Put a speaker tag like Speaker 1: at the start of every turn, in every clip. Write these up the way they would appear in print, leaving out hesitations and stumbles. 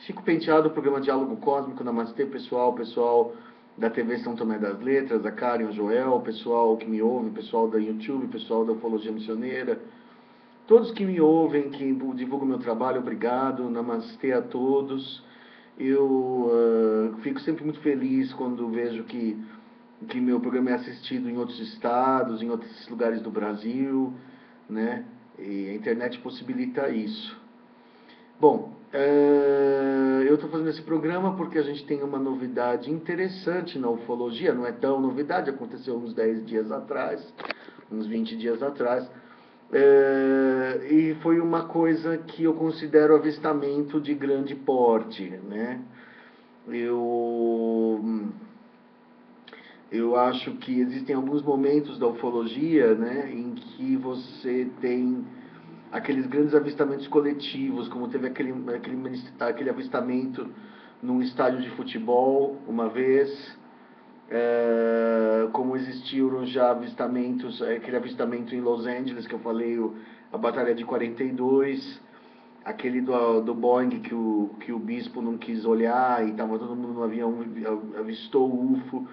Speaker 1: Chico Penteado, programa Diálogo Cósmico, Namastê, pessoal da TV São Tomé das Letras, a Karen, o Joel, o pessoal que me ouve, o pessoal da YouTube, o pessoal da Ufologia Missioneira, todos que me ouvem, que divulgam meu trabalho, obrigado, namastê a todos. Eu fico sempre muito feliz quando vejo que meu programa é assistido em outros estados, em outros lugares do Brasil, né? E a internet possibilita isso. Bom, eu estou fazendo esse programa porque a gente tem uma novidade interessante na ufologia, não é tão novidade, aconteceu uns 10 dias atrás, uns 20 dias atrás, e foi uma coisa que eu considero avistamento de grande porte, né? Eu acho que existem alguns momentos da ufologia, né, em que você tem aqueles grandes avistamentos coletivos, como teve aquele avistamento num estádio de futebol uma vez, como existiram já avistamentos, aquele avistamento em Los Angeles que eu falei, a Batalha de 42, aquele do Boeing que o bispo não quis olhar e estava todo mundo no avião, avistou o UFO.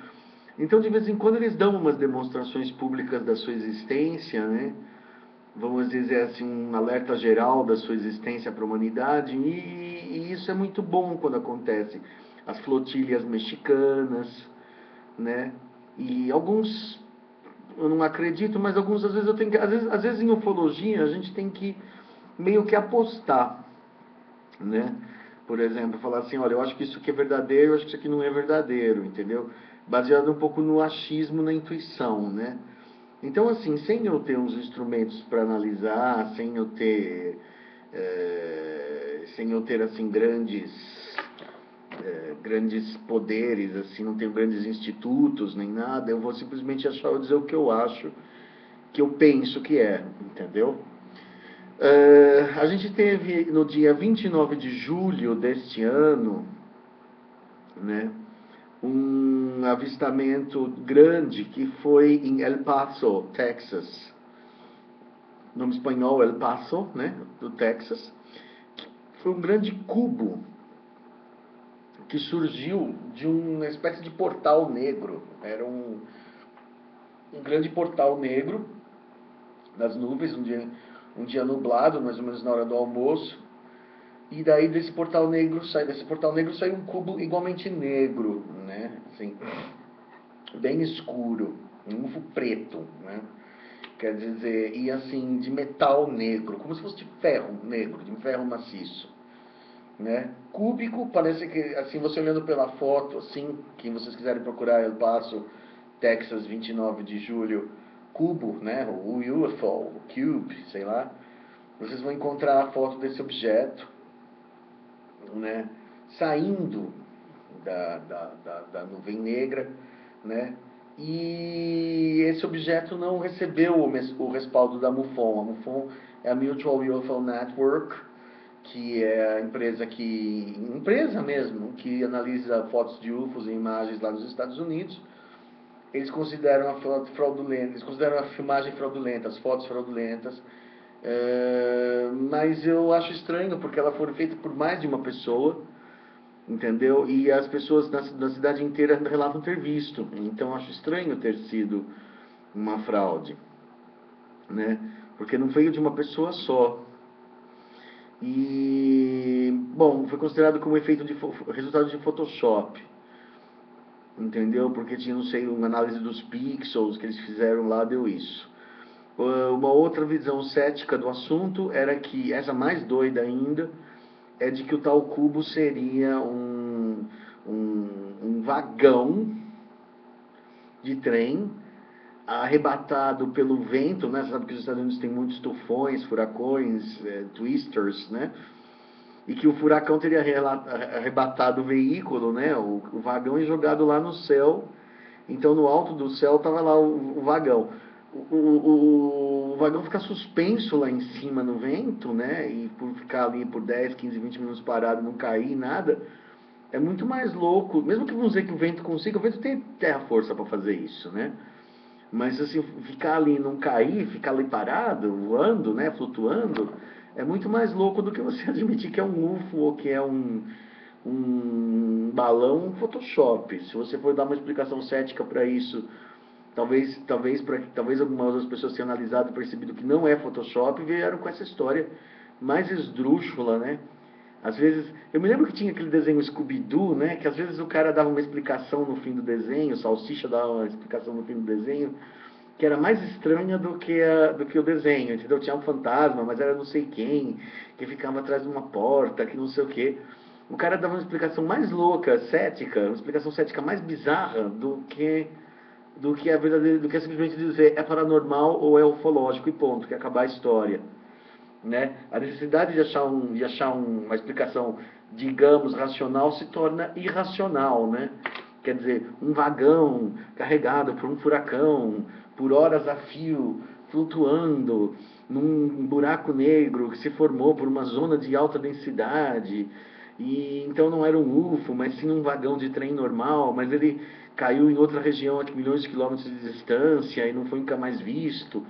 Speaker 1: Então, de vez em quando, eles dão umas demonstrações públicas da sua existência, né? Vamos dizer assim, um alerta geral da sua existência para a humanidade, e isso é muito bom quando acontece. As flotilhas mexicanas, né? E alguns, eu não acredito, mas alguns, às vezes, eu tenho que, às vezes em ufologia, a gente tem que meio que apostar, né? Por exemplo, falar assim, olha, eu acho que isso aqui é verdadeiro, eu acho que isso aqui não é verdadeiro, entendeu? Baseado um pouco no achismo, na intuição, né? Então, assim, sem eu ter uns instrumentos para analisar, sem eu ter assim grandes poderes, assim, não tenho grandes institutos nem nada, eu vou simplesmente achar ou dizer o que eu acho, que eu penso que é, entendeu? A gente teve no dia 29 de julho deste ano, né, um avistamento grande que foi em El Paso, Texas. Nome espanhol El Paso, né, do Texas. Foi um grande cubo que surgiu de uma espécie de portal negro. Era um grande portal negro nas nuvens, um dia nublado, mais ou menos na hora do almoço. E daí desse portal negro saiu um cubo igualmente negro, né? Assim, bem escuro, um UFO preto, né? Quer dizer, e assim, de metal negro, como se fosse de ferro negro, de ferro maciço, né? Cúbico, parece que, assim, você olhando pela foto, assim, quem vocês quiserem procurar, El Paso, Texas, 29 de julho, cubo, né? O UFO, o Cube, sei lá, vocês vão encontrar a foto desse objeto, né, saindo da nuvem negra, né, e esse objeto não recebeu o respaldo da MUFON. A MUFON é a Mutual UFO Network, que é a empresa mesmo, que analisa fotos de UFOs e imagens lá nos Estados Unidos. Eles consideram a foto fraudulenta, eles consideram a filmagem fraudulenta, as fotos fraudulentas, mas eu acho estranho porque ela foi feita por mais de uma pessoa, entendeu? E as pessoas na cidade inteira relatam ter visto. Então acho estranho ter sido uma fraude, né? Porque não veio de uma pessoa só. E, bom, foi considerado como resultado de Photoshop, entendeu? Porque tinha, não sei, uma análise dos pixels que eles fizeram lá, deu isso. Uma outra visão cética do assunto era que, essa mais doida ainda, é de que o tal cubo seria um vagão de trem arrebatado pelo vento, né? Você sabe que os Estados Unidos tem muitos tufões, furacões, twisters, né? E que o furacão teria arrebatado o veículo, né? O vagão e jogado lá no céu. Então no alto do céu estava lá o vagão. O vagão fica suspenso lá em cima no vento, né? E por ficar ali por 10, 15, 20 minutos parado, não cair nada, é muito mais louco. Mesmo que vamos dizer que o vento consiga, o vento tem terra-força para fazer isso, né? Mas assim, ficar ali e não cair, ficar ali parado, voando, né? Flutuando, é muito mais louco do que você admitir que é um UFO ou que é um balão, um Photoshop. Se você for dar uma explicação cética para isso, talvez algumas outras pessoas tenham analisado e percebido que não é Photoshop e vieram com essa história mais esdrúxula, né? Às vezes, eu me lembro que tinha aquele desenho Scooby-Doo, né? Que às vezes o cara dava uma explicação no fim do desenho, o Salsicha dava uma explicação no fim do desenho, que era mais estranha do que o desenho, entendeu? Tinha um fantasma, mas era não sei quem, que ficava atrás de uma porta, que não sei o quê. O cara dava uma explicação mais louca, cética, uma explicação cética mais bizarra do que a verdadeira, do que é simplesmente dizer é paranormal ou é ufológico e ponto, que é acabar a história, né? A necessidade de achar uma explicação, digamos, racional se torna irracional, né? Quer dizer, um vagão carregado por um furacão, por horas a fio, flutuando num buraco negro que se formou por uma zona de alta densidade. E então não era um UFO, mas sim um vagão de trem normal, mas ele caiu em outra região a milhões de quilômetros de distância e não foi nunca mais visto.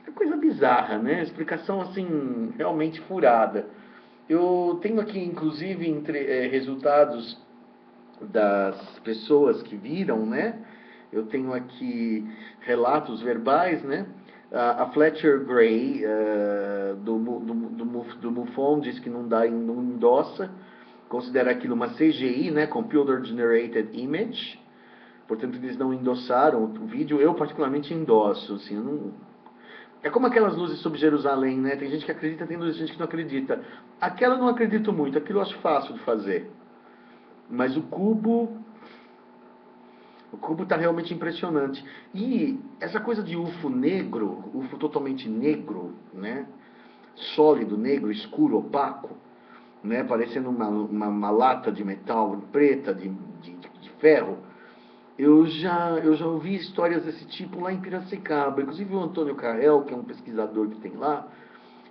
Speaker 1: É coisa bizarra, né? Explicação assim, realmente furada. Eu tenho aqui, inclusive, resultados das pessoas que viram, né? Eu tenho aqui relatos verbais, né? A Fletcher Gray, do MUFON, diz que não endossa, considera aquilo uma CGI, né? Computer Generated Image. Portanto, eles não endossaram o vídeo. Eu, particularmente, endosso. Assim, eu não... É como aquelas luzes sobre Jerusalém, né? Tem gente que acredita, tem gente que não acredita. Aquela eu não acredito muito, aquilo eu acho fácil de fazer. Mas o cubo está realmente impressionante. E essa coisa de UFO negro, UFO totalmente negro, né? Sólido, negro, escuro, opaco, né? Parecendo uma lata de metal preta, de ferro. Eu já ouvi histórias desse tipo lá em Piracicaba. Inclusive o Antônio Carrel, que é um pesquisador que tem lá,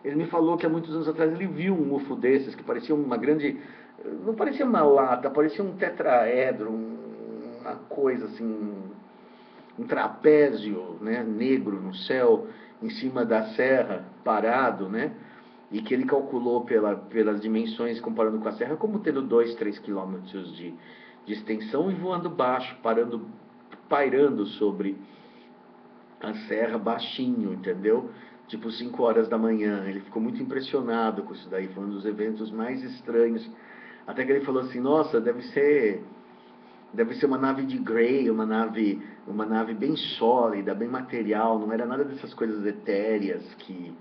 Speaker 1: ele me falou que há muitos anos atrás ele viu um UFO desses, que parecia uma grande... Não parecia uma lata, parecia um tetraedro, uma coisa assim, um trapézio, né, negro no céu, em cima da serra, parado, né? E que ele calculou pelas dimensões, comparando com a serra, como tendo 2, 3 quilômetros de extensão e voando baixo, pairando sobre a serra baixinho, entendeu? Tipo 5 horas da manhã. Ele ficou muito impressionado com isso daí, foi um dos eventos mais estranhos. Até que ele falou assim, nossa, deve ser uma nave de Gray, uma nave bem sólida, bem material, não era nada dessas coisas etéreas que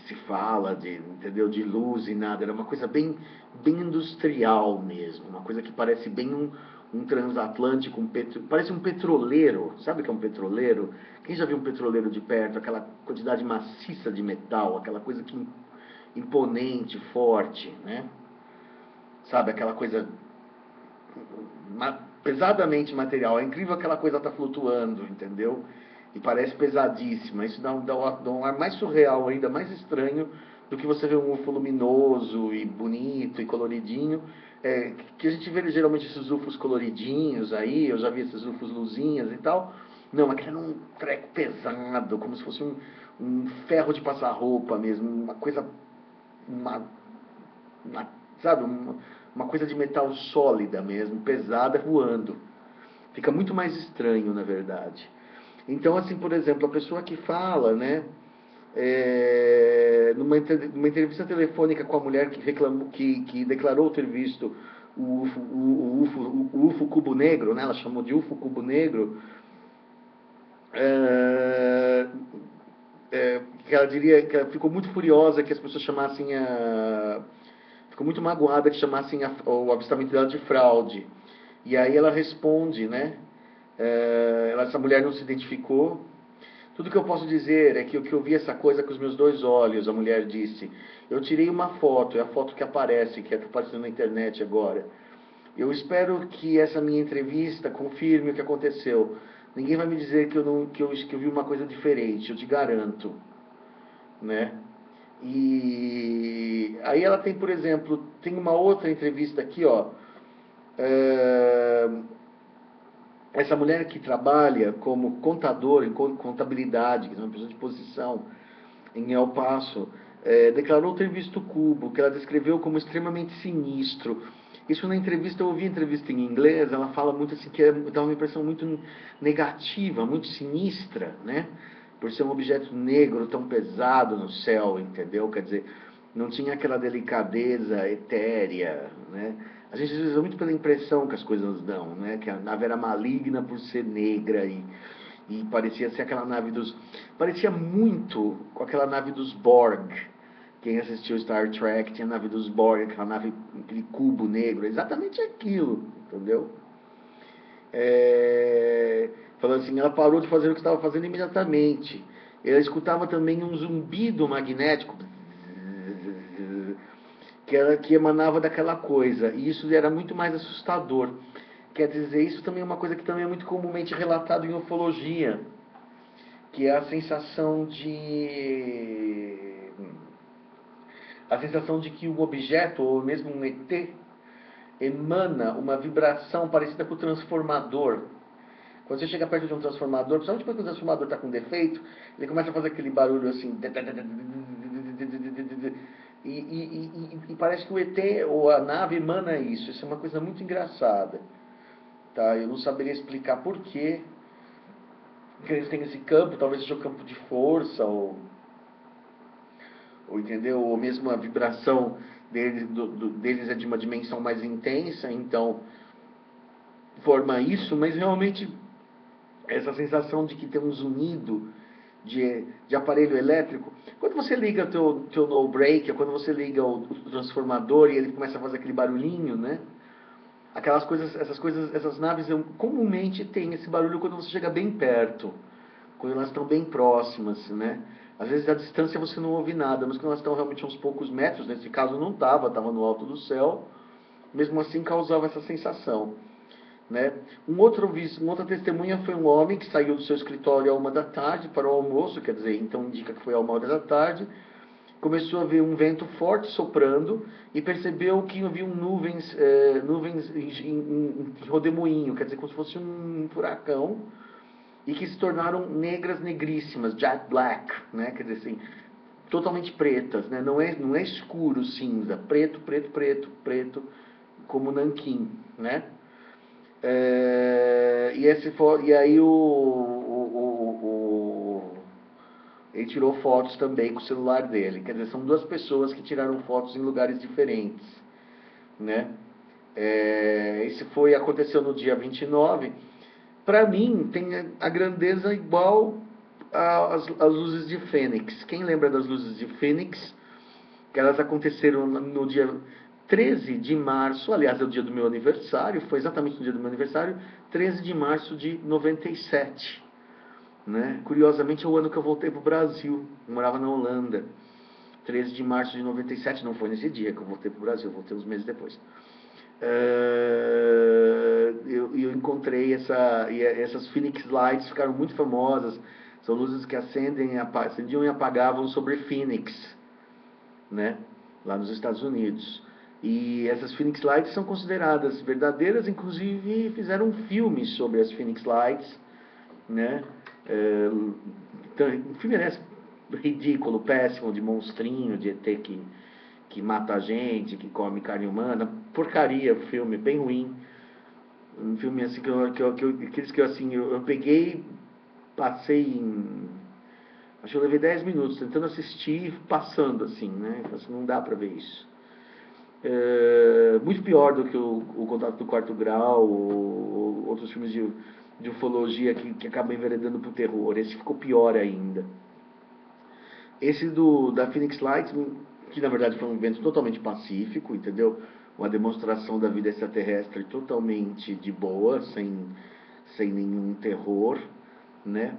Speaker 1: se fala, entendeu? De luz e nada, era uma coisa bem industrial mesmo, uma coisa que parece bem um transatlântico, parece um petroleiro, sabe o que é um petroleiro? Quem já viu um petroleiro de perto, aquela quantidade maciça de metal, aquela coisa que imponente, forte, né? Sabe, aquela coisa pesadamente material. É incrível aquela coisa tá flutuando, entendeu? E parece pesadíssima. Isso dá um ar mais surreal ainda, mais estranho do que você ver um UFO luminoso e bonito e coloridinho. Que a gente vê geralmente esses UFOs coloridinhos aí, eu já vi esses UFOs luzinhas e tal. Não, aquele era um treco pesado, como se fosse um ferro de passar roupa mesmo, uma coisa, uma, sabe, uma coisa de metal sólida mesmo, pesada, voando. Fica muito mais estranho, na verdade. Então, assim, por exemplo, a pessoa que fala, né, numa entrevista telefônica com a mulher que reclamou, que declarou ter visto o UFO Cubo Negro, né, ela chamou de UFO Cubo Negro, que ela diria que ela ficou muito furiosa que as pessoas chamassem ficou muito magoada que chamassem o avistamento dela de fraude. E aí ela responde, né? Essa mulher não se identificou. Tudo que eu posso dizer é que eu vi essa coisa com os meus 2 olhos, a mulher disse. Eu tirei uma foto, é a foto que aparece, que está aparecendo na internet agora. Eu espero que essa minha entrevista confirme o que aconteceu. Ninguém vai me dizer que eu vi uma coisa diferente, eu te garanto, né? E aí ela tem, por exemplo, tem uma outra entrevista aqui, ó. Essa mulher que trabalha como contador em contabilidade, que é uma pessoa de posição em El Paso, declarou ter visto o cubo, que ela descreveu como extremamente sinistro. Isso na entrevista, eu ouvi a entrevista em inglês, ela fala muito assim, que dá uma impressão muito negativa, muito sinistra, né? Por ser um objeto negro tão pesado no céu, entendeu? Quer dizer, não tinha aquela delicadeza etérea, né? A gente às vezes é muito pela impressão que as coisas dão, né? Que a nave era maligna por ser negra e parecia ser aquela nave dos... Parecia muito com aquela nave dos Borg. Quem assistiu Star Trek tinha a nave dos Borg, aquela nave, aquele cubo negro, exatamente aquilo, entendeu? Falando assim, ela parou de fazer o que estava fazendo imediatamente. Ela escutava também um zumbido magnético que emanava daquela coisa, e isso era muito mais assustador. Quer dizer, isso também é uma coisa que também é muito comumente relatado em ufologia, que é a sensação de que um objeto, ou mesmo um ET, emana uma vibração parecida com o transformador. Quando você chega perto de um transformador, principalmente quando o transformador está com defeito, ele começa a fazer aquele barulho assim. E parece que o ET ou a nave emana isso. Isso é uma coisa muito engraçada. Tá? Eu não saberia explicar por quê que eles têm esse campo, talvez seja o campo de força, ou entendeu? Ou mesmo a vibração deles é de uma dimensão mais intensa, então forma isso, mas realmente essa sensação de que tem um zunido de aparelho elétrico. Quando você liga o teu no breaker, quando você liga o transformador e ele começa a fazer aquele barulhinho, né? Aquelas coisas, essas naves comumente têm esse barulho quando você chega bem perto, quando elas estão bem próximas, né? Às vezes à distância você não ouve nada, mas quando elas estão realmente a uns poucos metros, nesse caso não estava no alto do céu, mesmo assim causava essa sensação. Né? Uma outra testemunha foi um homem que saiu do seu escritório à 1 da tarde para o almoço, quer dizer, então indica que foi à 1 da tarde, começou a ver um vento forte soprando e percebeu que havia nuvens em rodemoinho, quer dizer, como se fosse um furacão, e que se tornaram negras, negríssimas, jet black, né? Quer dizer assim, totalmente pretas, né? Não é escuro cinza, preto, preto, preto, preto, como nanquim, né? E aí ele tirou fotos também com o celular dele. Quer dizer, são duas pessoas que tiraram fotos em lugares diferentes, né? Aconteceu no dia 29. Para mim, tem a grandeza igual às luzes de Fênix. Quem lembra das luzes de Fênix? Que elas aconteceram no dia 13 de março, aliás, é o dia do meu aniversário, foi exatamente no dia do meu aniversário, 13 de março de 97. Né? Curiosamente, é o ano que eu voltei para o Brasil, eu morava na Holanda. 13 de março de 97, não foi nesse dia que eu voltei para o Brasil, voltei uns meses depois. Eu encontrei essas Phoenix Lights, ficaram muito famosas, são luzes que acendiam e apagavam sobre Phoenix, né? Lá nos Estados Unidos. E essas Phoenix Lights são consideradas verdadeiras, inclusive fizeram um filme sobre as Phoenix Lights, né? Um filme ridículo, péssimo, de monstrinho, de ET que mata a gente, que come carne humana, porcaria, filme, bem ruim. Um filme assim eu peguei, passei acho que eu levei 10 minutos tentando assistir, passando assim, né? Assim, não dá pra ver isso. Muito pior do que o Contato do Quarto Grau, ou outros filmes de ufologia que acabam enveredando pro terror. Esse ficou pior ainda. Esse da Phoenix Lights, que na verdade foi um evento totalmente pacífico, entendeu? Uma demonstração da vida extraterrestre totalmente de boa, sem nenhum terror, né?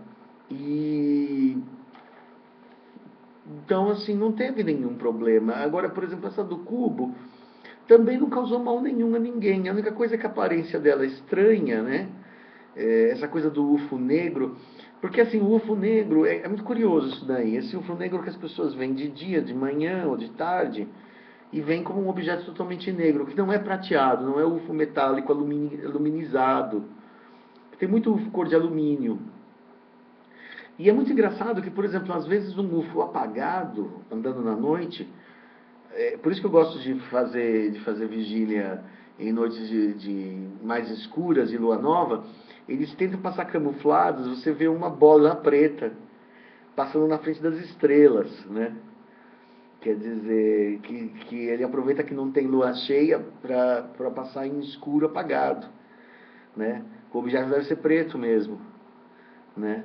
Speaker 1: Então, assim, não teve nenhum problema. Agora, por exemplo, essa do cubo também não causou mal nenhum a ninguém. A única coisa é que a aparência dela é estranha, né? Essa coisa do UFO negro. Porque, assim, o UFO negro, é muito curioso isso daí. Esse UFO negro que as pessoas veem de dia, de manhã ou de tarde, e vem como um objeto totalmente negro, que não é prateado, não é UFO metálico aluminizado. Tem muito UFO cor de alumínio. E é muito engraçado que, por exemplo, às vezes um UFO apagado, andando na noite, por isso que eu gosto de fazer vigília em noites de mais escuras e lua nova, eles tentam passar camuflados, você vê uma bola preta passando na frente das estrelas, né? Quer dizer, que ele aproveita que não tem lua cheia para passar em escuro apagado, né? O objeto deve ser preto mesmo, né?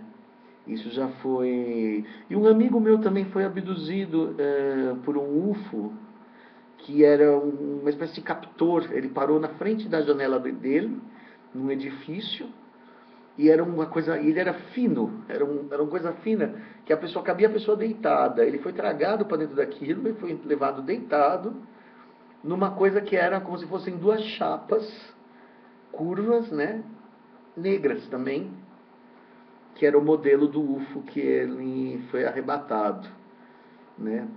Speaker 1: Isso já foi... E um amigo meu também foi abduzido por um UFO, que era uma espécie de captor. Ele parou na frente da janela dele, num edifício, e era uma coisa... Ele era fino, era uma coisa fina, que a pessoa cabia a pessoa deitada. Ele foi tragado para dentro daquilo e foi levado deitado numa coisa que era como se fossem duas chapas curvas, né? Negras também, que era o modelo do UFO que ele foi arrebatado, né?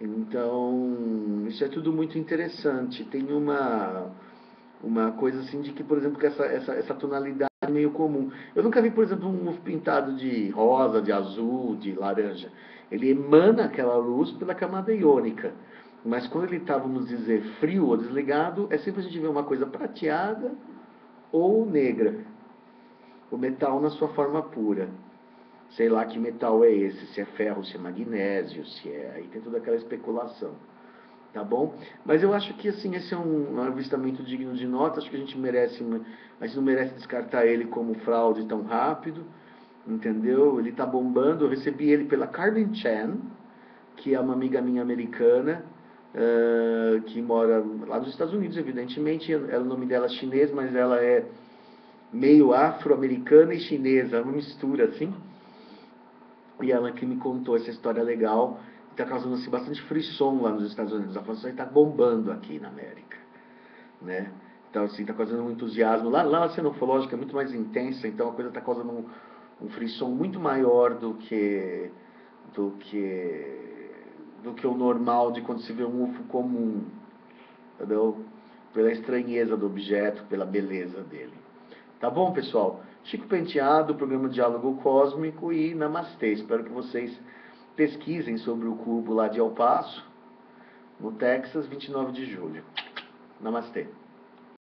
Speaker 1: Então, isso é tudo muito interessante. Tem uma coisa assim de que, por exemplo, que essa tonalidade é meio comum. Eu nunca vi, por exemplo, um UFO pintado de rosa, de azul, de laranja. Ele emana aquela luz pela camada iônica. Mas quando ele está, vamos dizer, frio ou desligado, é sempre a gente vê uma coisa prateada ou negra. O metal na sua forma pura. Sei lá que metal é esse, se é ferro, se é magnésio, se é... Aí tem toda aquela especulação, tá bom? Mas eu acho que, assim, esse é um avistamento digno de nota, acho que a gente não merece descartar ele como fraude tão rápido, entendeu? Ele tá bombando, eu recebi ele pela Carmen Chan, que é uma amiga minha americana, que mora lá nos Estados Unidos, evidentemente, o nome dela é chinês, mas ela é meio afro-americana e chinesa, uma mistura, assim. E ela que me contou essa história legal, está causando assim, bastante frisson lá nos Estados Unidos. A falou assim, está bombando aqui na América, né? Então, assim, está causando um entusiasmo. Lá a cena ufológica é muito mais intensa, então a coisa está causando um frisson muito maior do que, do que o normal de quando se vê um UFO comum, entendeu? Pela estranheza do objeto, pela beleza dele. Tá bom, pessoal? Chico Penteado, programa Diálogo Cósmico e Namastê. Espero que vocês pesquisem sobre o cubo lá de El Paso, no Texas, 29 de julho. Namastê.